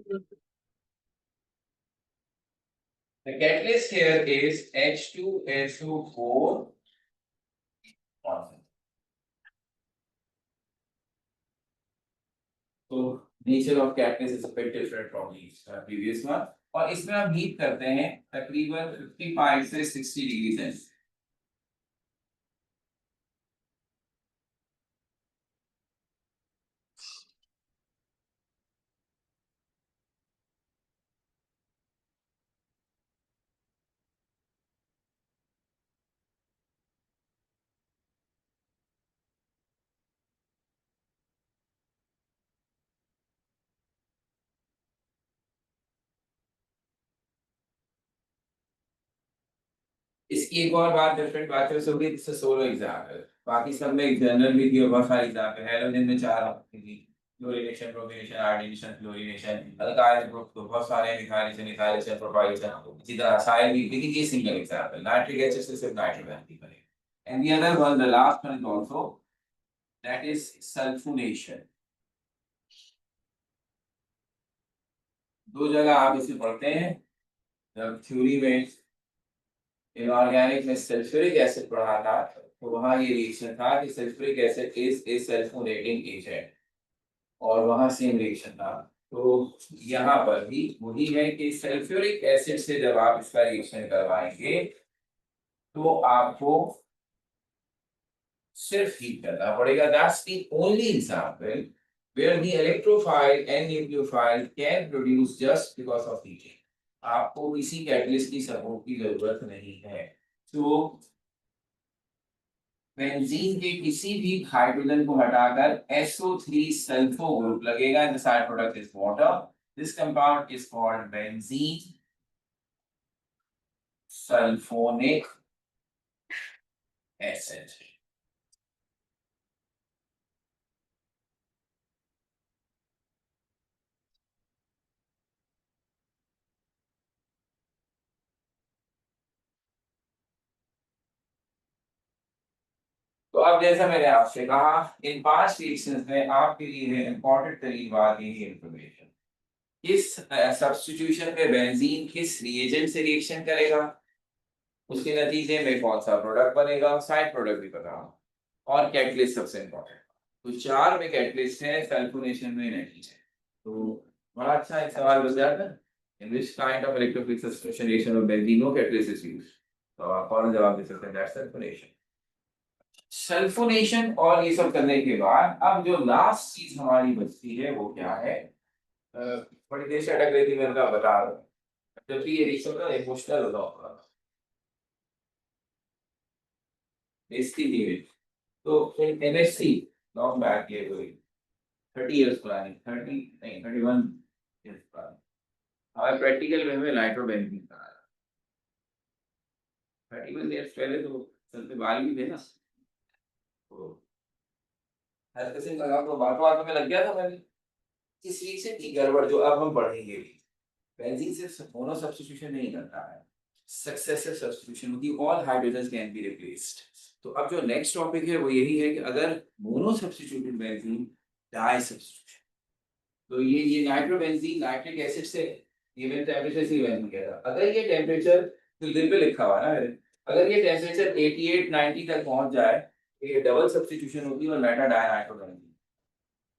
The catalyst here is H2SO4. So nature of catalyst is a bit different from the previous one. और इसमें हम heat करते हैं तकरीबन 55 से 60 डिग्री सेल्सियस। इसकी एक और बात डिफरेंट बात है होगी, इससे सोलो एग्जाम्पल, बाकी सब में जनरल भी थी और बहुत सारी एग्जाम्पल। हेलोजन में 4 थी, fluorination, bromination, iodination, fluorination. Alkyl group तो बहुत सारे हैं, मिथाइलेशन, इथाइलेशन, प्रोपाइलेशन, इसी तरह सारे भी, लेकिन ये सिंगल एग्जाम्पल नाइट्रिक एसिड से सिर्फ नाइट्रोबेंजीन बनेगा। And the other one, the last one is also, that is sulphonation. दो जगह आप इसे पढ़ते हैं, जब थ्योरी में इनऑर्गेनिक में सल्फ्यूरिक एसिड पढ़ा था, तो वहां ये रिएक्शन था कि sulphuric acid is a sulphonating agent, और वहां सेम रिएक्शन था। तो यहाँ पर भी वही है कि सल्फ्यूरिक एसिड से जब आप इसका रिएक्शन करवाएंगे तो आपको सिर्फ हीट करना पड़ेगा। That's the only example where the electrophile and nucleophile can produce just because of heating. आपको किसी कैटलिस्ट की सपोर्ट की जरूरत नहीं है। तो बेंजीन के किसी भी हाइड्रोजन को हटाकर SO3 सल्फो ग्रुप लगेगा, and the side product is water. This compound is called benzene sulfonic acid. तो अब जैसा मैंने आपसे कहा, इन 5 रिएक्शंस में आपके लिए है इंपॉर्टेंट तरीन बात यही इंफॉर्मेशन, किस सब्स्टिट्यूशन में बेंजीन किस रिएजेंट से रिएक्शन करेगा, उसके नतीजे में कौन सा प्रोडक्ट बनेगा, साइड प्रोडक्ट भी पता हो, और कैटलिस्ट सबसे इंपॉर्टेंट। तो 4 में कैटलिस्ट है, सल्फोनेशन में नहीं है। तो बड़ा अच्छा एक सवाल बन जाता है, in which kind of electrophilic substitution reaction of benzene no catalyst is used. तो आप कौन जवाब दे सकते हैं? That's sulphonation. सल्फोनेशन और ये सब करने के बाद अब जो लास्ट चीज हमारी बचती है वो क्या है? थोड़ी देर से अटक रही थी, मैंने कहा बता रहा हूं। जब भी ये रिएक्शन का इमोशनल होता होगा, बेइज्जती नहीं हुई। तो इन एमएससी लॉन्ग बैक, ये कोई 30 इयर्स पुरानी, 30 नहीं 31 इयर्स पुरानी, हमारे प्रैक्टिकल वे में नाइट्रोबेंजीन का 31 इयर्स पहले तो सर पे बाल भी थे ना, तो हर किसी का बातों में लग गया था मैंने। इस रीजन की गड़बड़ जो अब हम पढ़ेंगे, बेंजीन सिर्फ मोनो सब्स्टिट्यूशन नहीं करता है, सक्सेसिव सब्स्टिट्यूशन होती है, all hydrogens can be replaced. तो अब जो नेक्स्ट टॉपिक है वो यही है कि अगर mono substituted benzene di substitution, तो ये नाइट्रोबेंजीन नाइट्रिक एसिड से गिवन टेंपरेचर से बेंजीन कहता है। अगर ये टेंपरेचर, तो दिन पे लिखा हुआ ना मेरे, अगर ये टेंपरेचर 88 90 तक पहुंच जाए, ये डबल सब्स्टिट्यूशन होती है और मेटा डाई नाइट्रोबेंजीन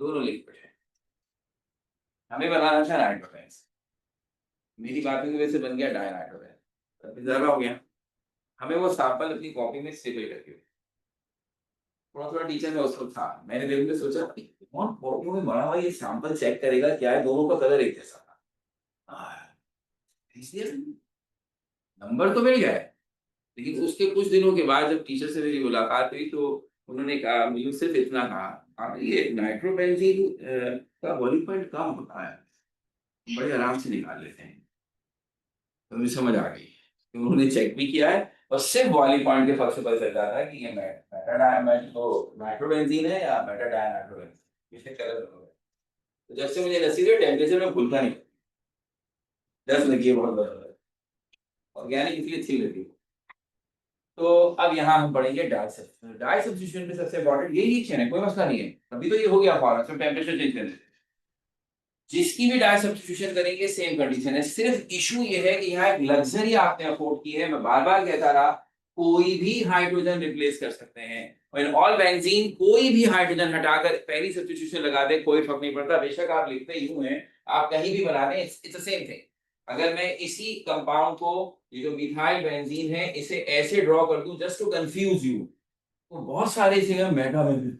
दोनों लिक्विड है। हमें बनाना था नाइट्रोबेंजीन, मेरी बातों की वजह से बन गया डाई नाइट्रोबेंजीन, ज्यादा हो गया। हमें वो सैंपल अपनी कॉपी में स्टेबल करके, थोड़ा थोड़ा टीचर में उसको था, मैंने दिल में सोचा कौन कॉपी में बना हुआ ये सैंपल चेक करेगा क्या है, दोनों का कलर एक जैसा था। इसलिए नंबर तो मिल गया है, लेकिन उसके कुछ दिनों के बाद जब टीचर से मेरी मुलाकात हुई तो उन्होंने कहा, मुझे सिर्फ इतना कहा, आप ये नाइट्रोबेंजीन का बॉइलिंग पॉइंट कम होता है, बड़े आराम से निकाल लेते हैं। तो मुझे समझ आ गई, तो उन्होंने चेक भी किया है, और सिर्फ बॉइलिंग पॉइंट के फर्क से पता चल रहा था कि ये नाइट्रोबेंजीन है या मेटा डायनाइट्रोबेंजीन, इससे कलर हो गया। तो जब से मुझे नसीब है, टेम्परेचर में भूलता नहीं, 10 लगी है बहुत बड़ा, ऑर्गेनिक इसलिए अच्छी लगी। तो अब यहाँ हम पढ़ेंगे डाई सब्स्टिट्यूशन। डाई सब्स्टिट्यूशन में सबसे इंपॉर्टेंट यही रिएक्शन है, कोई मसला नहीं है। अभी तो ये हो गया फॉर्म, सिर्फ टेम्परेचर चेंज कर देते हैं। जिसकी भी डाई सब्स्टिट्यूशन करेंगे सेम कंडीशन है। सिर्फ इशू ये है कि यहाँ एक लग्जरी आपने अफोर्ड की है, मैं बार बार कहता रहा, कोई भी हाइड्रोजन रिप्लेस कर सकते हैं। और इन ऑल बेंजीन कोई भी हाइड्रोजन हटाकर पहली सब्स्टिट्यूशन लगा दे, कोई फर्क नहीं पड़ता। बेशक आप लिखते ही हैं, आप कहीं भी बना दें, इट्स द सेम थिंग। अगर मैं इसी कंपाउंड को, ये जो मिथाइल बेंजीन है, इसे ऐसे ड्रॉ कर दूं जस्ट टू कंफ्यूज यू, तो बहुत सारे इसे मेटा बेंजीन,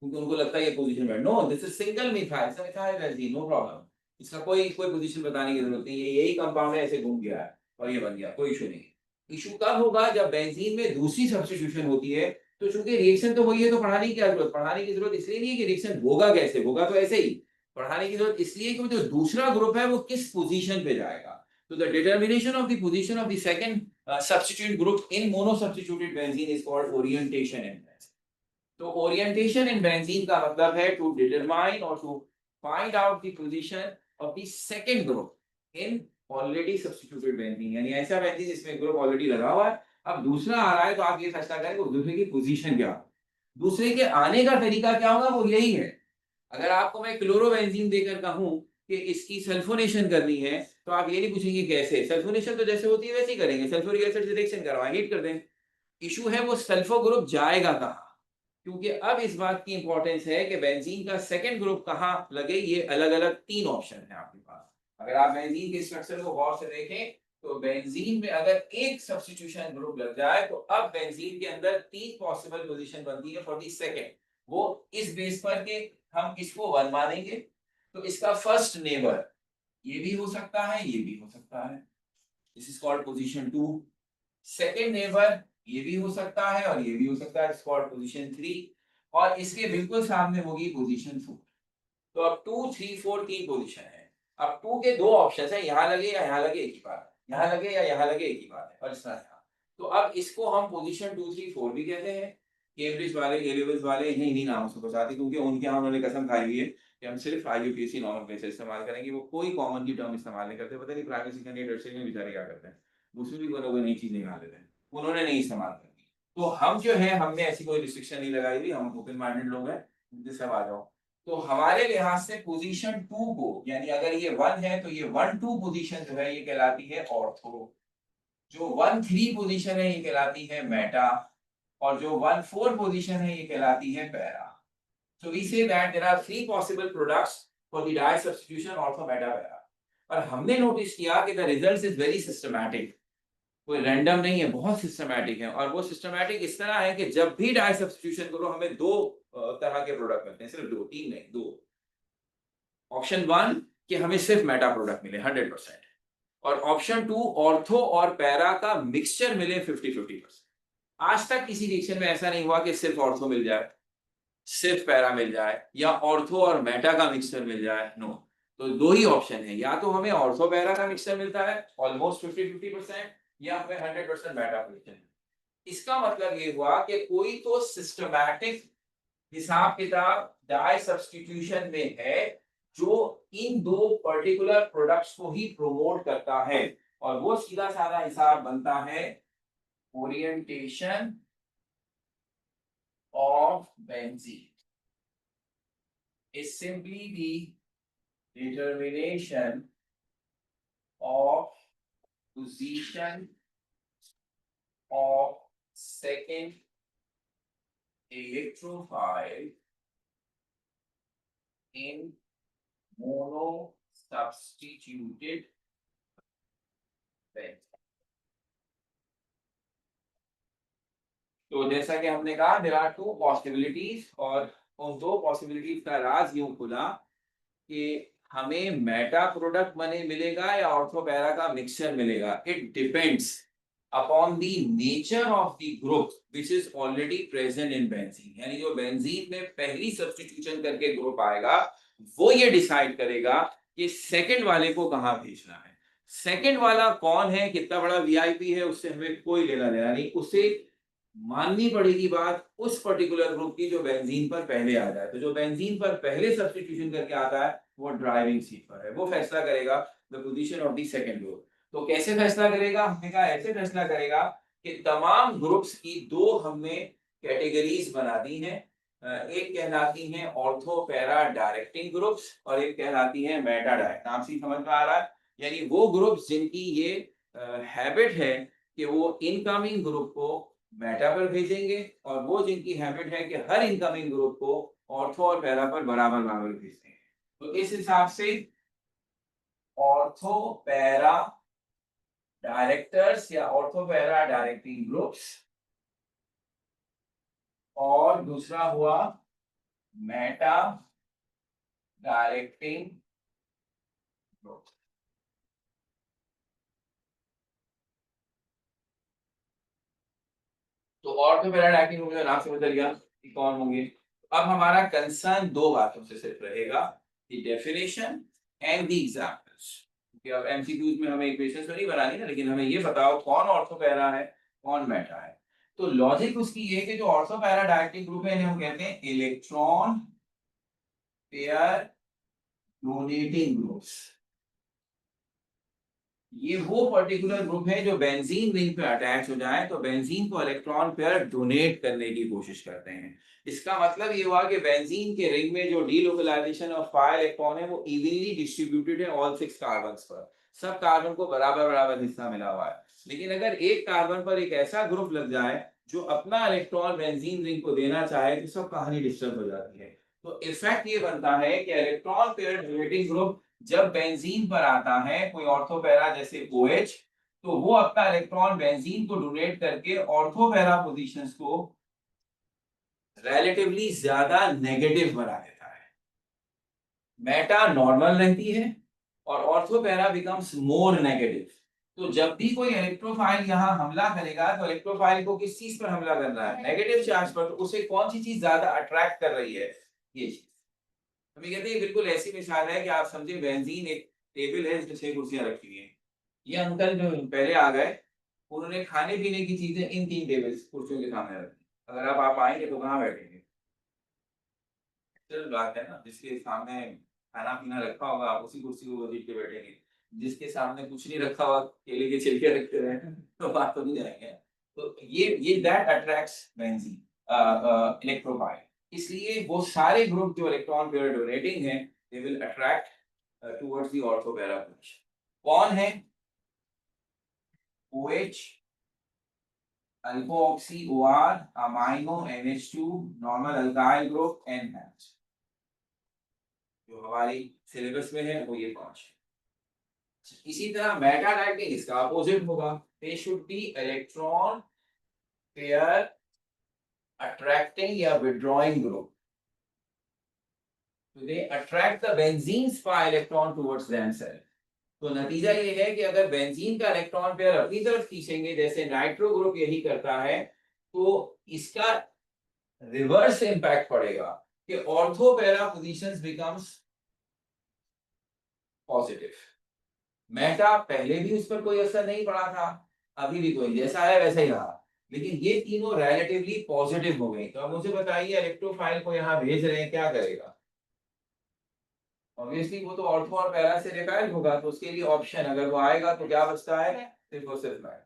क्योंकि उनको लगता है ये पोजीशन में, no this is single methyl, सब मिथाइल बेंजीन, नो प्रॉब्लम। इसका कोई कोई पोजीशन बताने की जरूरत नहीं है, यही कंपाउंड है, ऐसे घूम गया है और ये बन गया, कोई इशू नहीं। इशू कब होगा? जब बेंजीन में दूसरी सब्स्टिट्यूशन होती है। तो चूंकि रिएक्शन तो वही है, तो पढ़ाने की क्या जरूरत? पढ़ाने की जरूरत इसलिए नहीं है कि रिएक्शन होगा कैसे, होगा तो ऐसे ही। पढ़ाने की जरूरत इसलिए कि जो दूसरा ग्रुप है वो किस पोजीशन पे जाएगा। तो the determination of the position of the second substituent group in monosubstituted benzene is called orientation in benzene. तो ओरिएंटेशन इन बेंजीन का मतलब है टू डिटरमाइन और to find out the position of the second group in already substituted benzene, यानी ऐसा benzene जिसमें group already लगा हुआ है, अब दूसरा आ रहा है, तो आप ये फैसला करें कि दूसरे की पोजीशन क्या, दूसरे के आने का तरीका क्या होगा, वो यही है। अगर आपको मैं क्लोरोबेंजीन देकर कहूं कि इसकी सल्फोनेशन करनी है, तो आप ये नहीं पूछेंगे कैसे, सल्फोनेशन तो जैसे होती है वैसे ही करेंगे, सल्फ्यूरिक एसिड से रिएक्शन करवाएं, हीट कर देंगे। इशू है वो सल्फो ग्रुप जाएगा कहाँ, क्योंकि अब इस बात की इंपॉर्टेंस है कि बेंजीन का सेकंड ग्रुप कहाँ लगे। ये अलग अलग तीन ऑप्शन है आपके पास। अगर आप बेंजीन के स्ट्रक्चर को गौर से देखें, तो बेंजीन में अगर एक सब्स्टिट्यूशन ग्रुप लग जाए, तो अब बेंजीन के अंदर तीन पॉसिबल पोजीशन बनती है फॉर द सेकंड। वो इस बेस पर के हम इसको वन मानेंगे, तो इसका फर्स्ट नेबर ये भी हो सकता है, ये भी हो सकता है, this is called position 2। Second neighbour ये भी हो सकता है और ये भी हो सकता है, स्पॉट पोजीशन 3, और इसके बिल्कुल सामने होगी पोजीशन 4। तो अब 2 3 4 तीन पोजीशन है। अब 2 के दो ऑप्शन है, यहां लगे या यहां लगे एक ही बात है, यहां लगे या यहां लगे एक ही बात है, और इस तरह यहाँ। तो अब इसको हम पोजीशन 2 3 4 भी कहते हैं। कैम्ब्रिज वाले, ए लेवल्स वाले इन्हें इन्हीं नामों से बताते, क्योंकि उनके यहाँ उन्होंने कसम खाई हुई है कि हम सिर्फ IUPAC नॉर्मल बेसिस इस्तेमाल करेंगे, वो कोई कॉमन की टर्म इस्तेमाल नहीं करते। पता नहीं प्राइमरी सेकेंडरी टर्शियरी में बेचारे क्या करते हैं, उसमें भी कोई ना कोई नई चीज निकाल देते हैं, उन्होंने नहीं इस्तेमाल करनी। तो हम जो है, हमने ऐसी कोई रिस्ट्रिक्शन नहीं लगाई हुई, हम ओपन माइंडेड लोग हैं, जिससे आ जाओ। तो हमारे लिहाज से पोजीशन 2 को, यानी अगर ये 1 है तो ये 1 2 पोजीशन जो है ये कहलाती है ऑर्थो, जो 1 3 पोजीशन है ये कहलाती है मेटा, और जो 1 4 पोजीशन है ये कहलाती है para. So we say that there are three possible products for the dye substitution ortho meta para. और हमने नोटिस किया कि the results is very systematic, कोई रैंडम नहीं है, बहुत सिस्टमैटिक है। और वो सिस्टमैटिक इस तरह है कि जब भी डाई सब्स्टिट्यूशन करो, हमें दो तरह के प्रोडक्ट मिलते हैं, सिर्फ दो, तीन नहीं, दो। ऑप्शन 1 कि हमें सिर्फ मेटा प्रोडक्ट मिले 100%, और ऑप्शन 2 ऑर्थो और पैरा का मिक्सचर मिले 50-50%। आज तक किसी रिएक्शन में ऐसा नहीं हुआ कि सिर्फ ऑर्थो मिल जाए, सिर्फ पैरा मिल जाए, या ऑर्थो और मेटा का मिक्सचर मिल जाए, नो। तो दो ही ऑप्शन है, या तो हमें ऑर्थो पैरा का मिक्सचर मिलता है ऑलमोस्ट 50-50%, या हमें 100% मेटा मिक्सचर। इसका मतलब ये हुआ कि कोई तो सिस्टमैटिक हिसाब किताब डाई सब्स्टिट्यूशन में है, जो इन दो पर्टिकुलर प्रोडक्ट्स को ही प्रोमोट करता है, और वो सीधा साधा हिसाब बनता है orientation of benzene is simply the determination of position of second electrophile in monosubstituted benzene। तो जैसा कि हमने कहा, देयर आर टू पॉसिबिलिटीज, और उन दो पॉसिबिलिटीज का राज यूं खुला कि हमें मेटा प्रोडक्ट मने मिलेगा या ऑर्थोपैरा का मिक्सचर मिलेगा। It depends upon the nature of the group which is already present in benzene, यानी जो बेंजीन में पहली सब्स्टिट्यूशन करके ग्रुप आएगा, वो ये डिसाइड करेगा कि सेकंड वाले को कहां भेजना है। सेकंड वाला कौन है, कितना बड़ा वीआईपी है, उससे हमें कोई लेना देना नहीं, उसे माननी पड़ेगी बात उस पर्टिकुलर ग्रुप की जो बेंजीन पर पहले आ जाए। तो जो बेंजीन पर पहले सब्स्टिट्यूशन करके आता है, वो ड्राइविंग सीट पर है, वो फैसला करेगा the position of the second group. तो कैसे फैसला करेगा? हमने कहा ऐसे फैसला करेगा कि तमाम ग्रुप्स की दो हमने कैटेगरीज बना दी हैं। एक कहलाती हैं ऑर्थो पैरा डायरेक्टिंग ग्रुप्स और एक कहलाती हैं मेटा डायरेक्ट। नाम से समझ में आ रहा है, यानी वो ग्रुप्स जिनकी ये हैबिट है कि वो इनकमिंग ग्रुप को मेटा पर भेजेंगे और वो जिनकी हैबिट है कि हर इनकमिंग ग्रुप को ऑर्थो और पैरा पर बराबर बराबर भेजते हैं। तो इस हिसाब से ऑर्थो पैरा डायरेक्टर्स या ऑर्थो पैरा डायरेक्टिंग ग्रुप्स और दूसरा हुआ मेटा डायरेक्टिंग ग्रुप्स। तो ऑर्थो पैरा डायरेक्टिंग ग्रुप का नाम से बदल गया कि कौन होंगे। अब हमारा कंसर्न दो बातों से सिर्फ रहेगा, the definition and the examples. क्योंकि अब एमसीक्यूज में हमें इक्वेशंस तो नहीं बनानी ना, लेकिन हमें ये बताओ कौन ऑर्थो पैरा है कौन मेटा है। तो लॉजिक उसकी ये कि जो ऑर्थो पैरा डायरेक्टिंग ग्रुप है इन्हें हम कहते हैं इलेक्ट्रॉन पेयर डोनेटिंग ग्रुप्स। ये वो पर्टिकुलर ग्रुप है जो बेंजीन रिंग पे अटैच हो जाए तो बेंजीन को इलेक्ट्रॉन पेयर डोनेट करने की कोशिश करते हैं। इसका मतलब ये हुआ कि बेंजीन के रिंग में जो डीलोकलाइजेशन ऑफ पाई इलेक्ट्रॉन है वो इवनली डिस्ट्रीब्यूटेड है ऑल 6 कार्बन्स पर। सब कार्बन को बराबर बराबर हिस्सा मिला हुआ है। लेकिन अगर एक कार्बन पर एक ऐसा ग्रुप लग जाए जो अपना इलेक्ट्रॉन बेंजीन रिंग को देना चाहे तो सब कहानी डिस्टर्ब हो जाती है। तो इफेक्ट ये बनता है कि इलेक्ट्रॉन पेयर डोनेटिंग ग्रुप जब बेंजीन पर आता है कोई ऑर्थो पैरा जैसे OH, तो वो अपना इलेक्ट्रॉन बेंजीन को डोनेट करके ऑर्थो पैरा पोजीशंस को रिलेटिवली ज्यादा नेगेटिव बना देता है। मेटा नॉर्मल रहती है और ortho para becomes more negative. तो जब भी कोई इलेक्ट्रोफाइल यहाँ हमला करेगा तो इलेक्ट्रोफाइल को किस चीज पर हमला कर रहा है, नेगेटिव चार्ज पर। तो उसे कौन सी चीज ज्यादा अट्रैक्ट कर रही है, ये चीज। हम कहते हैं बिल्कुल ऐसी मिसाल है कि आप समझे बेंजीन एक टेबल है जिसमें 6 कुर्सियां रखी हुई हैं। ये अंकल जो पहले आ गए उन्होंने खाने पीने की चीजें इन 3 टेबल कुर्सियों के सामने रखी। अगर आप आएंगे तो कहाँ बैठेंगे? चल बात है ना, जिसके सामने खाना पीना रखा होगा आप उसी कुर्सी को जीत के बैठेंगे। जिसके सामने कुछ नहीं रखा हुआ, केले के छिलके रखे हुए हैं तो बात तो नहीं जाएंगे। तो ये दैट अट्रैक्ट्स बेंजीन इलेक्ट्रोफाइल। इसलिए वो सारे ग्रुप जो इलेक्ट्रॉन पेयर डोनेटिंग है they will attract towards the ortho para position. कौन है? OH, अल्कोऑक्सी OR, amino NH2, normal alkyl group NH। जो हमारी सिलेबस में है वो ये 5। इसी तरह मेटा डायरेक्टिंग इसका अपोजिट होगा। They should be electron pair attracting या विड्रॉइंग ग्रुप। तो they attract the benzenes pi electron towards themselves। तो नतीजा ये है कि अगर बेंजीन का इलेक्ट्रॉन पेयर अपनी तरफ खींचेंगे जैसे नाइट्रो ग्रुप यही करता है, तो इसका रिवर्स इंपैक्ट पड़ेगा कि ortho para positions becomes positive. Meta पहले भी उस पर कोई असर नहीं पड़ा था, अभी भी कोई जैसा है वैसा ही रहा, लेकिन ये तीनों रिलेटिवली पॉजिटिव हो गई। तो अब मुझे बताइए इलेक्ट्रोफाइल को यहाँ भेज रहे हैं क्या करेगा? ऑब्वियसली वो तो ऑर्थो और पैरा से रिपेल होगा, तो उसके लिए ऑप्शन अगर वो आएगा तो क्या बचता है, सिर्फ और सिर्फ मैट।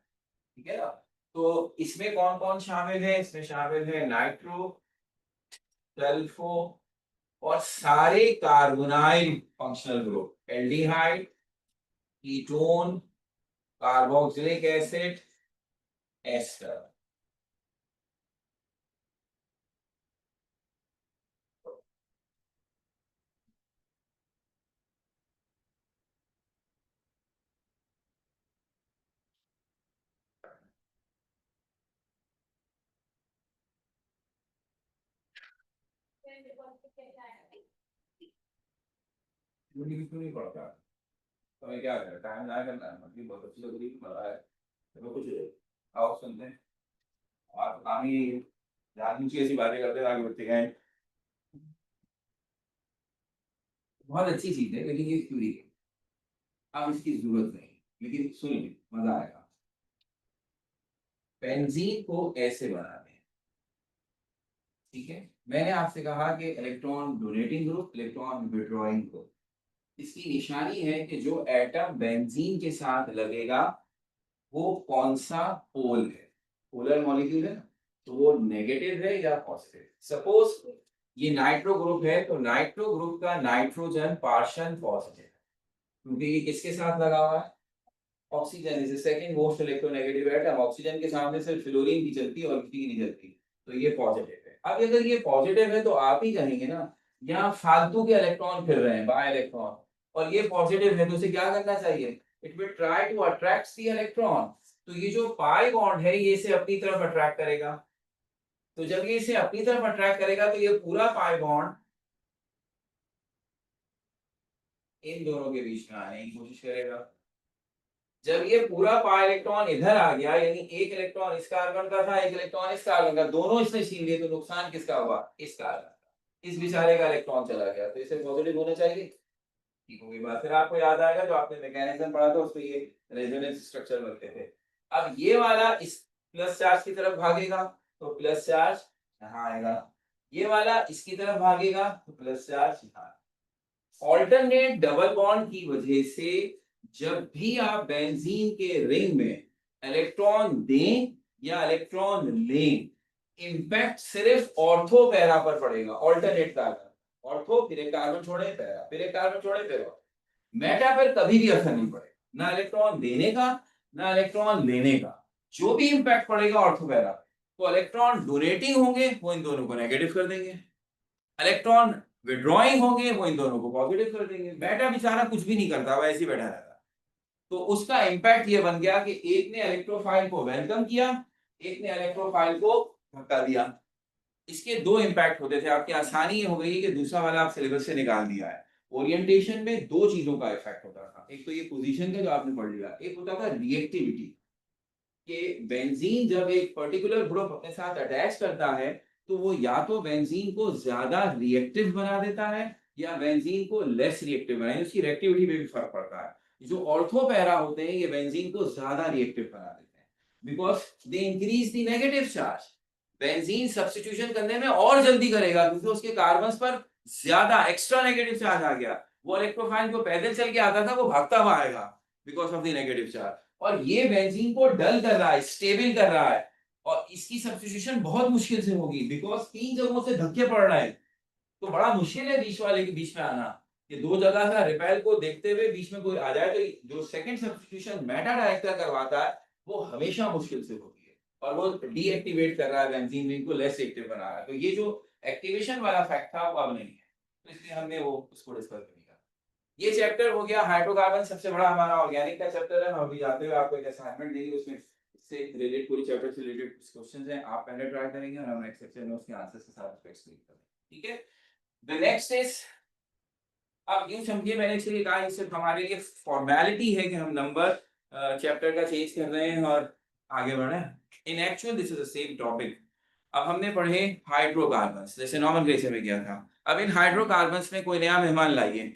ठीक है ना? तो इसमें कौन कौन शामिल है? इसमें शामिल है नाइट्रो, सल्फो और सारे carbonyl functional group, aldehyde, ketone, carboxylic acid, ester. क्यों नहीं पड़ता? तो मैं क्या करें, टाइम ना करना है, मतलब बहुत अच्छी लग रही है। चलो कुछ आओ सुनते हैं। आप काम ही जानबूझ के ऐसी बातें करते हैं आगे बढ़ते हैं। बहुत अच्छी चीज है लेकिन ये थ्योरी है, अब इसकी जरूरत नहीं, लेकिन सुनिए मजा आएगा। बेंजीन को ऐसे बनाते हैं, ठीक है? मैंने आपसे कहा कि electron donating group, electron withdrawing group. इसकी निशानी है कि जो एटम बेंजीन के साथ लगेगा वो कौन सा पोल है, पोलर मॉलिक्यूल है ना। तो वो नेगेटिव है या पॉजिटिव। सपोज ये नाइट्रो ग्रुप है, तो नाइट्रो ग्रुप का नाइट्रोजन पार्शियल पॉजिटिव, क्योंकि ये किसके साथ लगा हुआ है, oxygen is the second most electronegative atom. Oxygen के सामने सिर्फ फ्लोरीन की चलती है और किसी की नहीं चलती, तो ये पॉजिटिव है। अब अगर ये पॉजिटिव है तो आप ही कहेंगे ना यहाँ फालतू के इलेक्ट्रॉन फिर रहे हैं, बाय इलेक्ट्रॉन, और ये पॉजिटिव है तो उसे क्या करना चाहिए, it will try to attract the electron. तो ये जो पाई बॉन्ड है ये इसे अपनी तरफ अट्रैक्ट करेगा, तो जब ये इसे अपनी तरफ अट्रैक्ट करेगा तो ये पूरा पाई बॉन्ड इन दोनों के बीच में आने की कोशिश करेगा। जब ये पूरा पाई इलेक्ट्रॉन इधर आ गया, यानी एक इलेक्ट्रॉन इस कार्बन का था, एक इलेक्ट्रॉन इस कार्बन का, दोनों इसने छीन लिए, तो नुकसान किसका हुआ, इस कार्बन का। इस बेचारे का इलेक्ट्रॉन चला गया, तो इसे पॉजिटिव होना चाहिए। ठीक होगी बात। फिर आपको याद आएगा जो आपने मैकेनिज्म पढ़ा था उसमें ये रेजोनेंस स्ट्रक्चर बनते थे। अब ये वाला इस प्लस चार्ज की तरफ भागेगा तो प्लस चार्ज यहाँ आएगा, ये वाला इसकी तरफ भागेगा तो प्लस चार्ज यहाँ। ऑल्टरनेट डबल बॉन्ड की वजह से जब भी आप बेंजीन के रिंग में इलेक्ट्रॉन दें या इलेक्ट्रॉन लें, इंपैक्ट सिर्फ ऑर्थो पैरा पर पड़ेगा। ऑल्टरनेट कार्बन ऑर्थो, फिर एक कार्बन छोड़े पैरा, फिर एक कार्बन छोड़े पैरा, मेटा पर कभी भी असर नहीं पड़ेगा, ना इलेक्ट्रॉन देने का ना इलेक्ट्रॉन लेने का। जो भी इंपैक्ट पड़ेगा ऑर्थो पैरा, तो इलेक्ट्रॉन डोनेटिंग होंगे वो इन दोनों को नेगेटिव कर देंगे, इलेक्ट्रॉन विड्रॉइंग होंगे वो इन दोनों को पॉजिटिव कर देंगे। बेटा बेचारा कुछ भी नहीं करता, वैसे ही बैठा रहता। तो उसका इंपैक्ट ये बन गया कि एक ने इलेक्ट्रोफाइल को वेलकम किया, एक ने इलेक्ट्रोफाइल को धक्का दिया। इसके दो इंपैक्ट होते थे। आपकी आसानी ये हो गई कि दूसरा वाला आप सिलेबस से निकाल दिया है। ओरिएंटेशन में दो चीजों का इफेक्ट होता था, एक तो ये पोजीशन का जो आपने पढ़ लिया, एक होता था रिएक्टिविटी, कि बेंजीन जब एक पर्टिकुलर ग्रुप अपने साथ अटैच करता है तो वो या तो बेंजीन को ज्यादा रिएक्टिव बना देता है या बेंजीन को लेस रिएक्टिव बना, उसकी रिएक्टिविटी में भी फर्क पड़ता है। जो ऑर्थो पैरा होते हैं ये बेंजीन को ज्यादा रिएक्टिव बना देते हैं, because they increase the negative charge. Benzene substitution करने में और जल्दी करेगा क्योंकि उसके कार्बन पर ज्यादा एक्स्ट्रा नेगेटिव चार्ज आ गया। वो इलेक्ट्रोफाइल जो पैदल चल के आता था वो भागता हुआ आएगा because of the negative charge, और ये बेंजीन को डल कर रहा है, स्टेबल कर रहा है, और इसकी सब्स्टिट्यूशन बहुत मुश्किल से होगी बिकॉज तीन जगहों से धक्के पड़ रहे हैं। तो बड़ा मुश्किल है बीच वाले के बीच में आना। ये दो जगह का रिपेल को देखते हुए बीच में कोई आ जाए तो जो सेकंड सब्स्टिट्यूशन मेटा डायरेक्टर करवाता है वो हमेशा मुश्किल से होती है, और वो डीएक्टिवेट कर रहा है बेंजीन रिंग को, लेस एक्टिव बना रहा है। तो ये जो एक्टिवेशन वाला फैक्ट था वो अब नहीं है, तो इसलिए हमने वो उसको डिस्कस नहीं किया। ये चैप्टर हो गया हाइड्रोकार्बन, सबसे बड़ा हमारा ऑर्गेनिक का चैप्टर है। हम अभी जाते हुए आपको एक असाइनमेंट देंगे, उसमें इससे रिलेटेड पूरी चैप्टर से रिलेटेड कुछ क्वेश्चंस हैं, आप पहले ट्राई करेंगे और हम नेक्स्ट सेक्शन में उसके आंसर्स के साथ एक्सप्लेन करेंगे। ठीक है, द नेक्स्ट इज, अब यूं समझिए मैंने इसलिए कहा ये सिर्फ हमारे लिए फॉर्मेलिटी है कि हम नंबर चैप्टर का चेंज कर रहे हैं और आगे बढ़ रहे हैं। इन actual this is the same topic. अब हमने पढ़े हाइड्रोकार्बन्स, जैसे नॉमेनक्लेचर में किया था। अब इन हाइड्रोकार्बन्स में कोई नया मेहमान लाइए,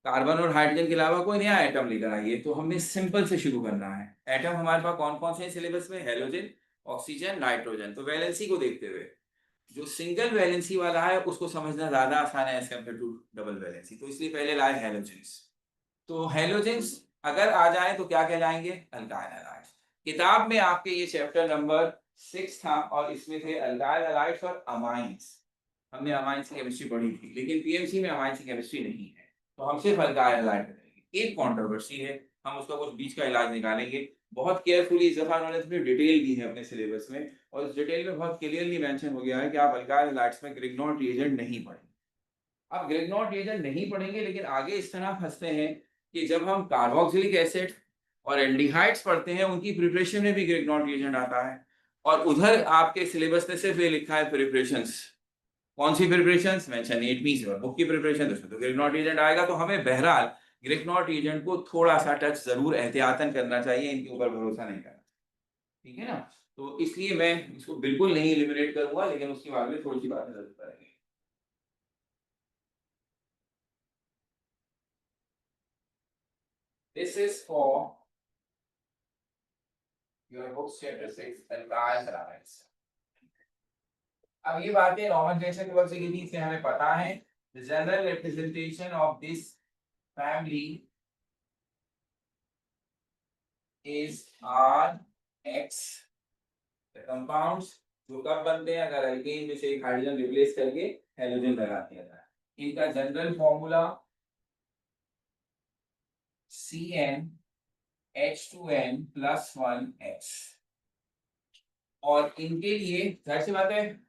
कार्बन और हाइड्रोजन के अलावा कोई नया एटम लेकर आइए। तो हमने सिंपल से शुरू करना है। एटम हमारे पास कौन कौन से सिलेबस में, हेलोजन, ऑक्सीजन, नाइट्रोजन। तो वैलेंसी को देखते हुए जो सिंगल वैलेंसी वाला है उसको समझना ज्यादा आसान है as compare to double valency, तो इसलिए पहले लाए हेलोजेंस। तो हेलोजेंस अगर आ जाए तो क्या कहलाएंगे, अल्काइल हैलाइड्स। किताब में आपके ये चैप्टर नंबर 6 था और इसमें थे अल्काइल हैलाइड्स और अमाइंस। हमने अमाइंस की केमिस्ट्री पढ़ी थी, लेकिन पीएमसी में अमाइंस की केमिस्ट्री नहीं है, तो हम सिर्फ अल्काइल हैलाइड करेंगे। एक कंट्रोवर्सी है, हम उसका कुछ बीच का इलाज निकालेंगे। बहुत केयरफुली इस दफा उन्होंने थोड़ी डिटेल दी है अपने सिलेबस में, और इस डिटेल में बहुत क्लियरली मेंशन हो गया है कि आप अल्काइल हैलाइड्स में ग्रिग्नॉट रिएजेंट नहीं पढ़ेंगे। आप ग्रिग्नॉट रिएजेंट नहीं पढ़ेंगे, लेकिन आगे इस तरह फंसते हैं कि जब हम कार्बोक्सिलिक एसिड और एल्डिहाइड्स पढ़ते हैं उनकी प्रिपरेशन में भी ग्रिग्नॉट रिएजेंट आता है, और उधर आपके सिलेबस में सिर्फ ये लिखा है प्रिपरेशंस। कौन सी preparations, mention it means your book की प्रिपरेशन, उसमें तो ग्रिग्नॉट रिएजेंट आएगा। तो हमें बहरहाल ग्रिग्नॉट रिएजेंट को थोड़ा सा टच जरूर एहतियातन करना चाहिए, इनके ऊपर भरोसा नहीं करना। ठीक है ना, तो इसलिए मैं इसको बिल्कुल नहीं एलिमिनेट करूंगा, लेकिन उसके बारे में थोड़ी सी बातें जरूर करेंगे। This is for your books chapter 6 alkyl halides. अब ये बातें नॉमेनक्लेचर के वर्क से की थी, इससे हमें पता है the general representation of this family is R X. The compounds जो कब बनते हैं, अगर एल्केन में से एक हाइड्रोजन रिप्लेस करके हेलोजन लगा दिया जाए। इनका जनरल फॉर्मूला CnH2n+1x। और इनके लिए जाहिर सी बात है,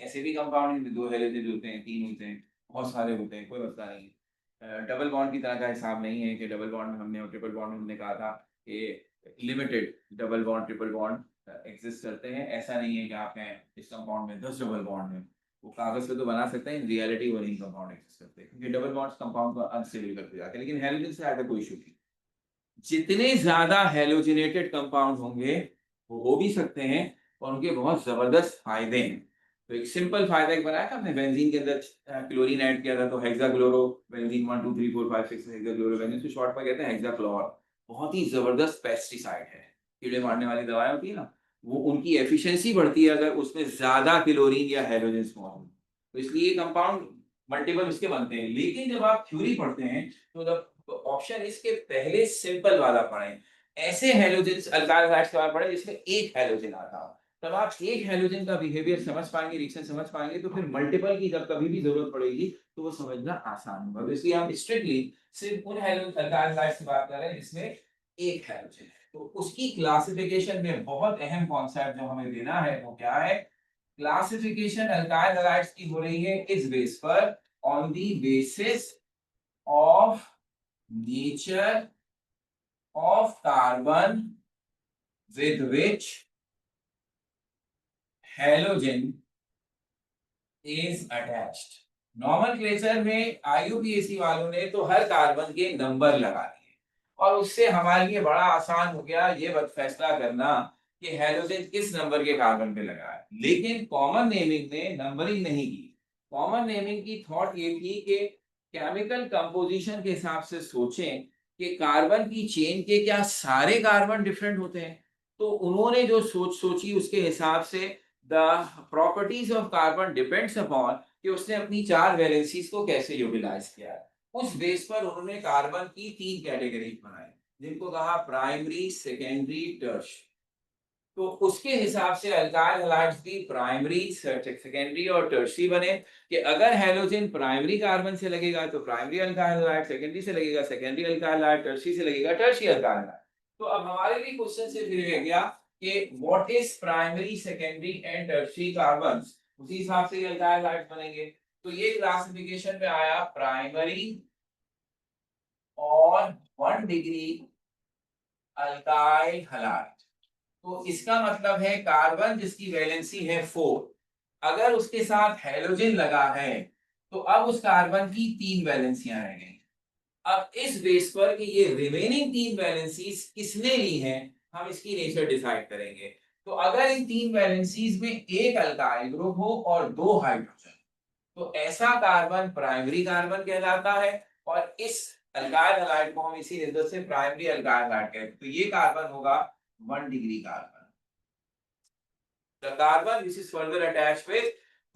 ऐसे भी कंपाउंड में दो हेलोजन होते हैं, तीन होते हैं, बहुत सारे होते हैं, कोई मसला नहीं है। डबल बॉन्ड की तरह का हिसाब नहीं है कि डबल बॉन्ड में हमने और ट्रिपल बॉन्ड में हमने कहा था कि limited double bond triple bond exist करते हैं। ऐसा नहीं है कि आप हैं इस कंपाउंड में 10 डबल बॉन्ड में, वो कागज पे तो बना सकते हैं, इन रियलिटी वो नहीं कंपाउंड एग्जिस्ट करते, क्योंकि डबल बॉन्ड्स कंपाउंड को अनस्टेबल करते जाते हैं। लेकिन हेलोजन से आगे कोई इशू नहीं। जितने ज्यादा हेलोजिनेटेड कंपाउंड होंगे वो हो भी सकते हैं, और उनके बहुत जबरदस्त फायदे हैं। तो एक सिंपल फायदा एक बनाया था हमने, बेंजीन के अंदर क्लोरीन ऐड किया था तो हेक्साक्लोरो बेंजीन 1 2 3 4 5 6 हेक्साक्लोरो बेंजीन, इसको शॉर्ट में कहते हैं हेक्साक्लोर। बहुत ही जबरदस्त पेस्टिसाइड है, कीड़े मारने वाली दवाएं होती है ना, वो उनकी एफिशिएंसी बढ़ती है अगर उसमें ज्यादा क्लोरीन या हेलोजेंस मौजूद। तो इसलिए ये कंपाउंड मल्टीपल इसके बनते हैं। लेकिन जब आप थ्योरी पढ़ते हैं तो ऑप्शन इसके पहले सिंपल वाला पढ़ें, ऐसे हेलोजेंस अल्काइल हाइड्स के बारे में पढ़ें जिसमें एक हेलोजन आता हो। तब आप एक हेलोजन का बिहेवियर समझ पाएंगे, रिएक्शन समझ पाएंगे, तो फिर मल्टीपल की जब कभी भी जरूरत पड़ेगी तो वो समझना आसान होगा। तो इसलिए हम स्ट्रिक्टली सिर्फ उन हेलोजन अल्काइल हाइड्स की बात कर रहे हैं जिसमें एक हेलोजन है। तो उसकी क्लासिफिकेशन में बहुत अहम कॉन्सेप्ट जो हमें देना है वो क्या है? क्लासिफिकेशन अल्काइल हाइड्स की हो रही है इस बेस पर, on the basis of nature of carbon with which halogen is attached। Nomenclature में आईयूपीएसी वालों ने तो हर कार्बन के नंबर लगा दिए, और उससे हमारे लिए बड़ा आसान हो गया ये फैसला करना कि हेलोजन किस नंबर के कार्बन पे लगा है। लेकिन कॉमन नेमिंग ने नंबरिंग नहीं की। कॉमन नेमिंग की थॉट ये थी कि केमिकल कंपोजिशन के हिसाब से सोचें कि कार्बन की चेन के क्या सारे कार्बन डिफरेंट होते हैं। तो उन्होंने जो सोची उसके हिसाब से the properties of carbon depends upon कि उसने अपनी चार वैलेंसीज को कैसे यूटिलाइज किया है। उस बेस पर उन्होंने कार्बन की तीन कैटेगरीज बनाई, जिनको कहा प्राइमरी, सेकेंडरी, टर्शियरी। तो उसके हिसाब से अल्काइल हैलाइड्स भी प्राइमरी, सेकेंडरी और टर्शियरी बने, कि अगर हेलोजन प्राइमरी कार्बन से लगेगा तो प्राइमरी अल्काइल हैलाइड, सेकेंडरी से लगेगा सेकेंडरी अल्काइल हैलाइड, टर्शियरी से लगेगा टर्शियरी अल्काइल हैलाइड। तो अब हमारे लिए क्वेश्चन से फिर रह गया कि what is primary, secondary and tertiary carbons, उसी हिसाब से अल्काइल हैलाइड्स बनेंगे। तो ये क्लासिफिकेशन में आया प्राइमरी और 1 डिग्री अल्काइल हैलाइड। तो इसका मतलब है कार्बन जिसकी वैलेंसी है 4, अगर उसके साथ हेलोजन लगा है तो अब उस कार्बन की तीन वैलेंसियां रह गई। अब इस बेस पर कि ये रिमेनिंग तीन वैलेंसीज किसने ली हैं, हम इसकी नेचर डिसाइड करेंगे। तो अगर इन तीन वैलेंसीज में एक अल्काइल ग्रुप हो और दो हाइड्रोजन, तो ऐसा कार्बन प्राइमरी कार्बन कहलाता है, और इस अल्काइल हैलाइड को हम इसी नस्बत से प्राइमरी अल्काइल हैलाइड कहते हैं। तो ये कार्बन होगा 1 degree carbon. The carbon which is further attached with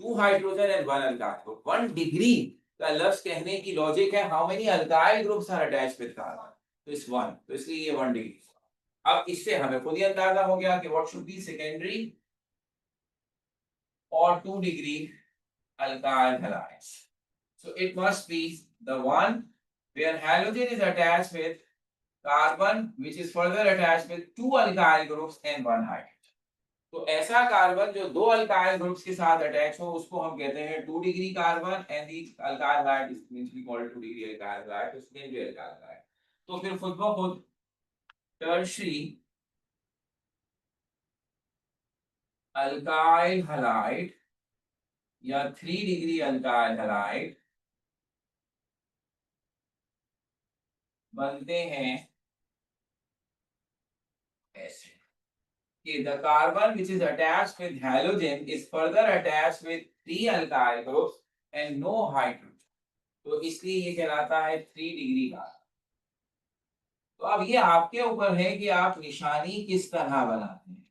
two hydrogen and one alkyl group। 1 degree का लफ्ज कहने की लॉजिक है how many alkyl groups are attached with carbon, तो इस 1, तो इसलिए ये 1 डिग्री। अब इससे हमें खुद ही अंदाजा हो गया कि what should be secondary और 2 degree alkyl halides। So it must be the one where halogen is attached with carbon which is further attached with two alkyl groups and one hydrogen। तो ऐसा कार्बन जो दो alkyl groups के साथ attach हो उसको हम कहते हैं 2 degree carbon, and the alkyl halide is means we call 2 degree alkyl halide, secondary alkyl halide. तो फिर खुद ब खुद टर्शियरी अल्काइल हैलाइड या 3 डिग्री अल्काइल हैलाइड बनते हैं ऐसे कि the carbon which is attached with halogen is further attached with 3 alkyl groups and no hydrogen। तो इसलिए ये कहलाता है 3 डिग्री कार्बन। तो अब ये आपके ऊपर है कि आप निशानी किस तरह बनाते हैं।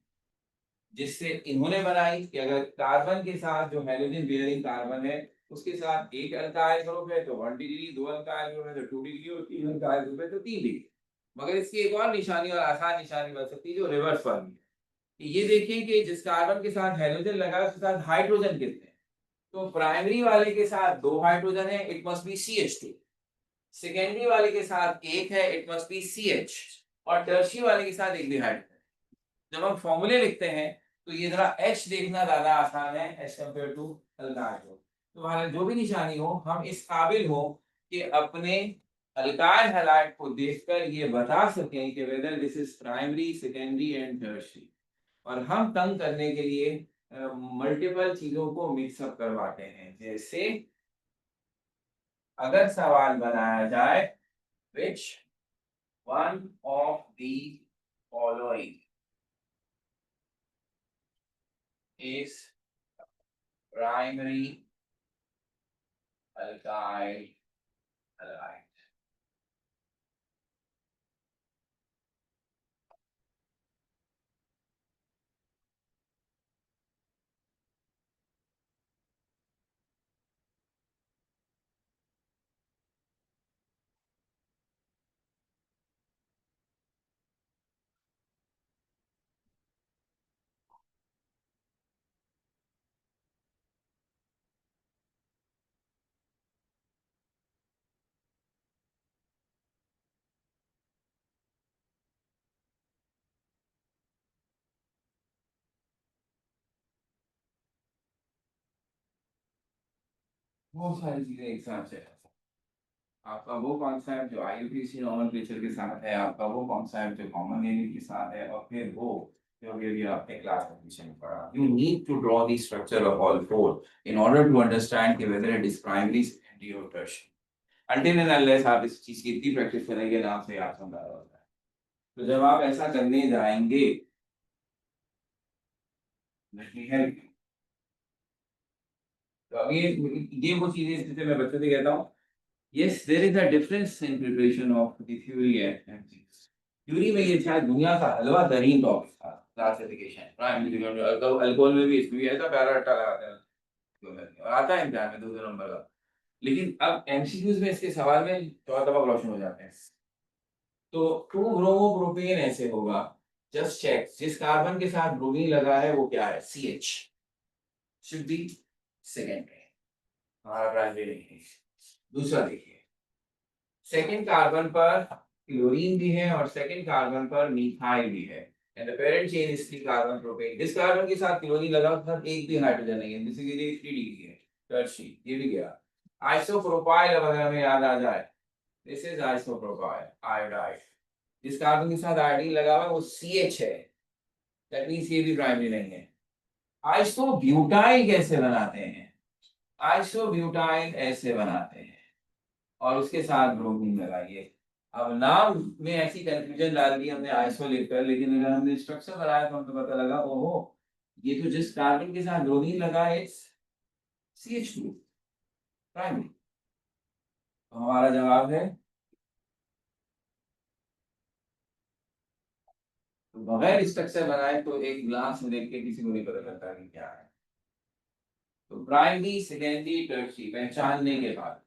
जिससे इन्होंने बनाई कि अगर कार्बन के साथ जो हेलोजन बेयरिंग कार्बन है उसके साथ एक अल्काइल ग्रुप है तो 1 डिग्री, दो अल्काइल ग्रुप है तो 2 डिग्री, और तीन अल्काइल ग्रुप है तो 3 डिग्री। मगर इसकी एक और निशानी और आसान निशानी बन सकती है जो रिवर्स वाली है, ये देखिए कि जिस कार्बन के साथ हाइड्रोजन लगा है उसके साथ हाइड्रोजन कितने हैं। तो प्राइमरी वाले के साथ 2 हाइड्रोजन है, it must be CH2। Secondary वाले के साथ एक है, इट मस्ट बी CH। और टर्शियरी वाले के साथ एक भी हाइड्रोजन। जब हम फॉर्मूले लिखते हैं तो ये जरा H देखना ज्यादा आसान है एज कम्पेयर टू अल्काइल। तो हमारा जो भी निशानी हो हम इस काबिल हो कि अपने अल्काइल हैलाइड को देखकर ये बता सकें कि whether this is primary, secondary and tertiary. और हम तंग करने के लिए मल्टीपल चीजों को मिक्सअप करवाते हैं। जैसे अगर सवाल बनाया जाए which one of the following is primary alkyl halide। बहुत सारी चीजें एक साथ से आपका वो कॉन्सेप्ट जो IUPAC नॉमेनक्लेचर के साथ है, आपका वो कॉन्सेप्ट जो कॉमन यूनिट के साथ है, और फिर वो जो भी आपने क्लास एडमिशन में पढ़ा। You need to draw the structure of all four in order to understand कि whether it is primary, secondary और टर्शियरी। अनटिल एंड अनलेस आप इस चीज की इतनी प्रैक्टिस करेंगे ना, आपसे याद समझा होता है। तो जब आप ऐसा करने जाएंगे, लेट मी हेल्प यू। तो अभी ये वो चीजें जैसे मैं बच्चों से कहता हूँ, yes there is a difference in preparation of the theory and things। Theory में ये शायद दुनिया का हलवा तरीन टॉपिक था, क्लासिफिकेशन प्राइमरी अल्कोहल में भी, इसमें भी ऐसा प्यारा रट्टा लगाते हैं और आता है इम्तिहान में 2 नंबर का। लेकिन अब एमसीक्यूज में इसके सवाल में चौथा तबक रोशन हो जाते हैं। तो 2 ब्रोमो प्रोपेन ऐसे होगा, जस्ट चेक जिस कार्बन के साथ ब्रोमीन लगा है वो क्या है, CH शुड बी सेकेंडरी, हमारा प्राइमरी नहीं है। दूसरा देखिए, सेकेंड कार्बन पर क्लोरीन भी है और सेकेंड कार्बन पर मिथाइल भी है, and the parent chain is 3 carbon propane. जिस कार्बन के साथ क्लोरीन लगा उसके साथ एक भी हाइड्रोजन नहीं है, जैसे कि ये 3 डिग्री है, टर्शियरी, ये भी गया। आइसोप्रोपाइल अब अगर हमें याद आ जाए, दिस इज आइसोप्रोपाइल आयोडाइड। जिस कार्बन के साथ आयोडीन लगा हुआ है वो CH है, दैट मींस ये भी प्राइमरी नहीं है। आइसोब्यूटाइल कैसे बनाते हैं, आइसोब्यूटाइल ऐसे बनाते हैं और उसके साथ ब्रोमीन लगाइए। अब नाम में ऐसी कंफ्यूजन डाल दी हमने आइसो लिखकर, लेकिन अगर हमने स्ट्रक्चर बनाया तो हमको पता लगा ओहो ये तो जिस कार्बन के साथ ब्रोमीन लगा है इट्स CH2 प्राइमरी। तो हमारा जवाब है, तो बगैर स्ट्रक्चर बनाए तो एक ग्लास में देख के किसी को नहीं पता लगता कि क्या है। तो प्राइमरी, सेकेंडरी, टर्शियरी पहचानने के बाद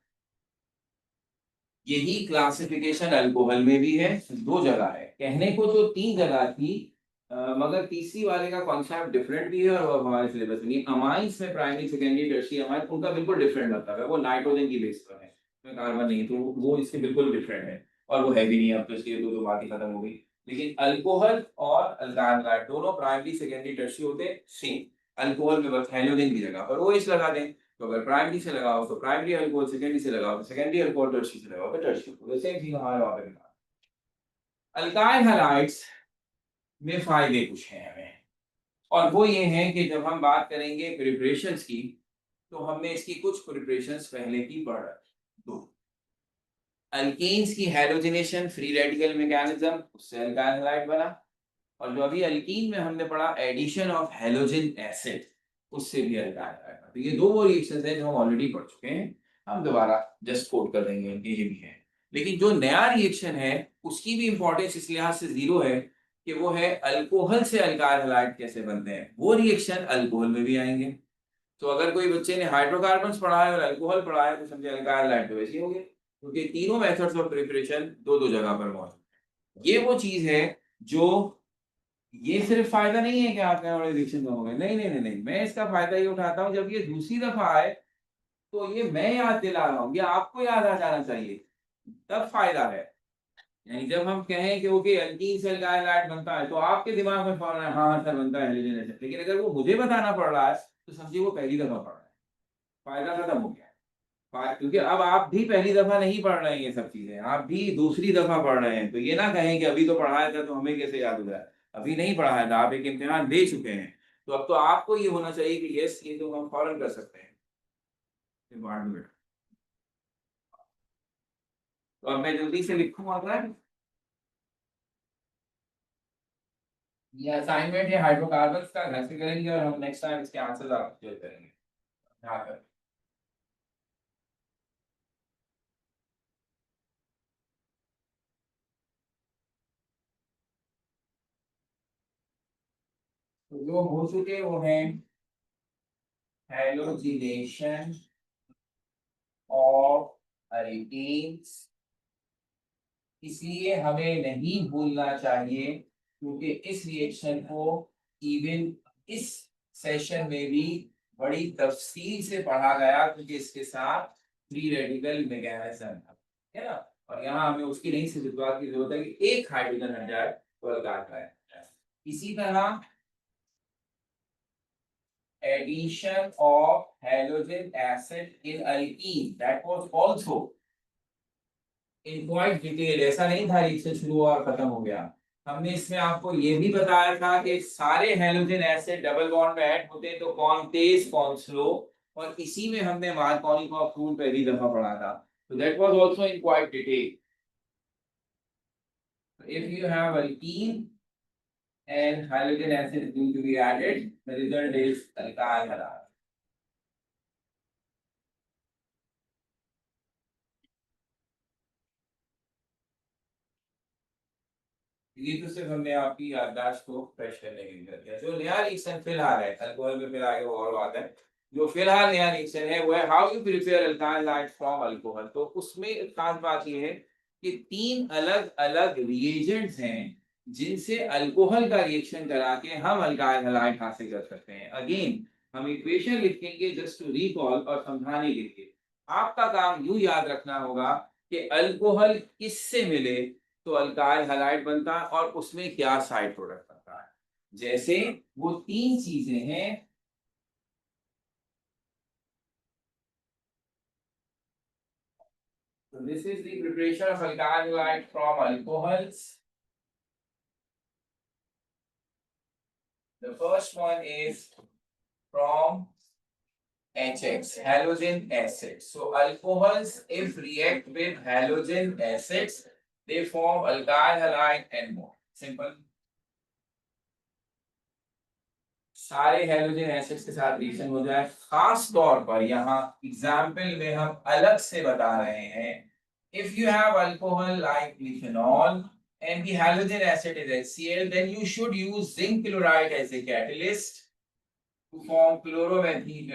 यही क्लासिफिकेशन अल्कोहल में भी है। 2 जगह है, कहने को तो 3 जगह थी, मगर तीसरी वाले का कॉन्सेप्ट डिफरेंट भी है और वो हमारे सिलेबस में नहीं। अमाइंस में प्राइमरी, सेकेंडरी, टर्शियरी अमाइन उनका बिल्कुल डिफरेंट लगता है, वो नाइट्रोजन की बेस पर है, उसमें कार्बन नहीं, तो वो इसके बिल्कुल डिफरेंट है और वो है भी नहीं। अब तो इसकी तो बात ही खत्म हो गई। लेकिन अल्कोहल और अल्काइल दोनों प्राइमरी, सेकेंडरी, टर्शियरी होते सेम। अल्कोहल में बस हेलोजन की जगह पर OH लगा दें, तो अगर प्राइमरी से लगाओ तो प्राइमरी अल्कोहल, सेकेंडरी से लगाओ तो सेकेंडरी अल्कोहल, टर्शियरी से लगाओ तो टर्शियरी। तो सेम चीज हमारे वहां पे। अल्काइल हैलाइड्स में फायदे कुछ हैं हमें, और वो ये हैं कि जब हम बात करेंगे प्रिपरेशंस की तो हमने इसकी कुछ प्रिपरेशंस पहले की पढ़ रखी। 2 अल्कीन्स की हैलोजिनेशन फ्री रेडिकल मैकेनिज्म, उससे अल्काइल हैलाइड बना। और जो अभी अल्कीन में हमने पढ़ा एडिशन ऑफ हैलोजन एसिड, उससे भी अल्काइल हैलाइड बना। तो ये 2 वो रिएक्शंस हैं जो हम ऑलरेडी पढ़ चुके हैं, हम दोबारा जस्ट कोट कर देंगे ये भी है। लेकिन जो नया रिएक्शन है उसकी भी इंपॉर्टेंस इस लिहाज से 0 है कि वो है अल्कोहल से अल्काइल हैलाइड कैसे बनते हैं। वो रिएक्शन अल्कोहल में भी आएंगे। तो अगर कोई बच्चे ने हाइड्रोकार्बन्स पढ़ा है और अल्कोहल पढ़ा है तो समझे अल्काइल हैलाइड तो वैसे ही होंगे, क्योंकि तीनों मेथड्स ऑफ प्रिपरेशन 2-2 जगह पर मौजूद है। ये वो चीज है जो ये सिर्फ फायदा नहीं है कि आपके यहाँ रिएक्शन कम हो गए, नहीं नहीं नहीं नहीं, मैं इसका फायदा ये उठाता हूँ जब ये दूसरी दफा आए तो ये मैं याद दिला रहा हूँ, ये आपको याद आ जाना चाहिए, तब फायदा है। यानी जब हम कहें कि ओके एल्कीन से अल्काइल बनता है तो आपके दिमाग में फौरन हाँ सर बनता है हेलोजन एसिड, लेकिन अगर वो मुझे बताना पड़ रहा है तो समझिए वो पहली दफा पढ़ रहा है, फायदा खत्म हो गया। क्योंकि अब आप भी पहली दफा नहीं पढ़ रहे हैं ये सब चीजें, आप भी दूसरी दफा पढ़ रहे हैं, तो ये ना कहें कि अभी तो पढ़ाया था तो हमें कैसे याद हो जाए, अभी नहीं पढ़ाया था, आप एक इम्तिहान दे चुके हैं, तो अब तो आपको ये होना चाहिए कि यस ये तो हम फौरन कर सकते हैं। Environment। तो अब मैं जल्दी से लिखूं अगर ये असाइनमेंट है हाइड्रोकार्बन्स का, घर से करेंगे और हम नेक्स्ट टाइम इसके आंसर्स आपको शेयर करेंगे। हाँ सर। तो जो हो चुके वो हैं हेलोजिनेशन ऑफ एल्कीन्स, इसलिए हमें नहीं भूलना चाहिए क्योंकि इस रिएक्शन को इवन इस सेशन में भी बड़ी तफसील से पढ़ा गया क्योंकि इसके साथ फ्री रेडिकल मैकेनिज्म है ना, और यहाँ हमें उसकी नहीं सिर्फ इस बात की जरूरत है कि एक हाइड्रोजन हट जाए तो अल्काइल है। इसी तरह addition of halogen acid in alkene that was also in quite detail, ऐसा नहीं था रिएक्शन शुरू हुआ और खत्म हो गया, हमने इसमें आपको ये भी बताया था कि सारे हेलोजन एसिड डबल बॉन्ड में ऐड होते हैं तो कौन तेज कौन स्लो, और इसी में हमने मार्कोनी का रूल पहली दफा पढ़ा था, तो that was also in quite detail. If you have alkene and halogen acid is going to be added, the result is alkyl halide। ये तो सिर्फ हमने आपकी याददाश्त को फ्रेश करने के लिए कर दिया। जो नया रिएक्शन फिलहाल है अल्कोहल में, फिर आगे वो और बात है, जो फिलहाल नया रिएक्शन है वो है how you prepare alkyl hydride from alcohol. तो उसमें खास बात ये है कि तीन अलग अलग रिएजेंट्स हैं जिनसे अल्कोहल का रिएक्शन करा के हम अल्काइल हाइड्राइड हासिल कर सकते हैं। अगेन हम इक्वेशन लिखेंगे जस्ट टू रिकॉल और समझाने के लिए, आपका काम यूं याद रखना होगा कि अल्कोहल किससे मिले तो अल्काइल हैलाइड बनता है और उसमें क्या साइड प्रोडक्ट बनता है। जैसे वो तीन चीजें हैं, so this is the preparation of alkyl halide from alcohols। The first one is from HX, halogen acid. So alcohols if react with halogen acids they form alkyl halide and more simple। सारे halogen acids के साथ reaction हो जाए, खास तौर पर यहाँ example में हम अलग से बता रहे हैं if you have alcohol like methanol and the halogen acid is HCl, then you should use zinc chloride as a catalyst to form chloromethane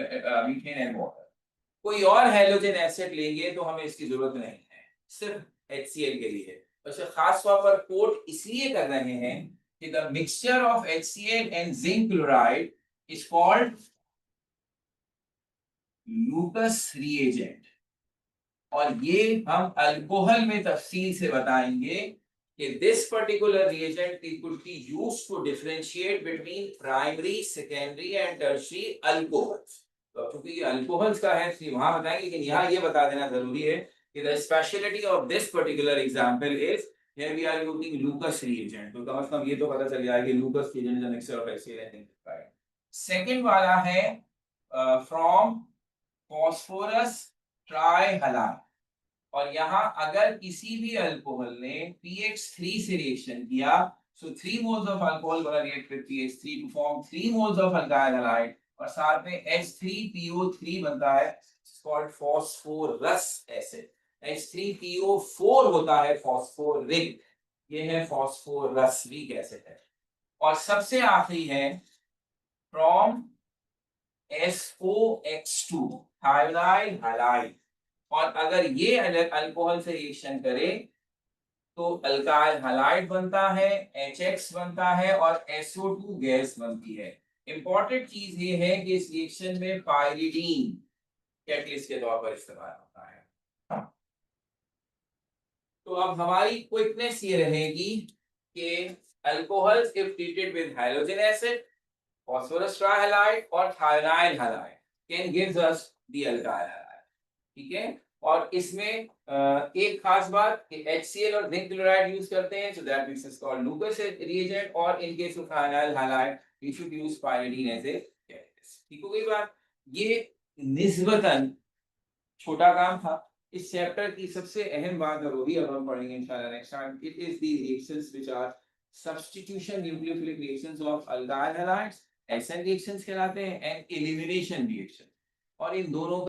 and water। कोई और हेलोजन एसिड लेंगे तो हमें इसकी जरूरत नहीं है, सिर्फ HCl के लिए। वैसे खास तौर पर कोट इसलिए कर रहे हैं कि the mixture of HCl and zinc chloride is called Lucas reagent, और ये हम अल्कोहल में तफसील से बताएंगे कि this particular reagent could be used to differentiate between primary, secondary and tertiary alcohols। तो क्योंकि ये अल्कोहल्स का है इसलिए वहां बताएंगे, लेकिन यहाँ ये बता देना जरूरी है कि the speciality of this particular example is here we are using Lucas reagent। तो कम से कम ये तो पता चल जाएगा कि Lucas reagent is a mixture of HCl and zinc। Second वाला है from phosphorus ट्राइहलाइड, और यहाँ अगर किसी भी अल्कोहल ने pH3 से रिएक्शन किया so 3 moles of alcohol gonna react with pH3 to form 3 moles of alkyl halide और साथ में H3PO3 बनता है called phosphorus acid। H3PO4 होता है phosphoric, ये है phosphorus एसिड है। और सबसे आखिरी है from SOX2 थायराइल हैलाइड, और अगर ये अलग अल्कोहल से रिएक्शन करे तो अल्काइल हैलाइड बनता है, HX बनता है और SO2 गैस बनती है। इंपॉर्टेंट चीज ये है कि इस रिएक्शन में पाइरिडीन कैटलिस्ट के तौर पर इस्तेमाल होता है। तो अब हमारी क्विकनेस ये रहेगी कि alcohols if treated with hydrogen acid, phosphorus trihalide और thionyl halide can gives us the alkyl halide। ठीक है, और इसमें एक खास बात कि HCl और जिंक क्लोराइड यूज करते हैं, so that makes us called Lucas reagent, और in case of thionyl halide we should use pyridine as a catalyst। ठीक हो गई बात। ये निस्बतन छोटा काम था। इस चैप्टर की सबसे अहम बात और वही अब हम पढ़ेंगे इंशाल्लाह next time. It is the reactions which are substitution nucleophilic reactions of alkyl halides, SN reactions कहलाते हैं, एंड एलिमिनेशन रिएक्शन। और इन दोनों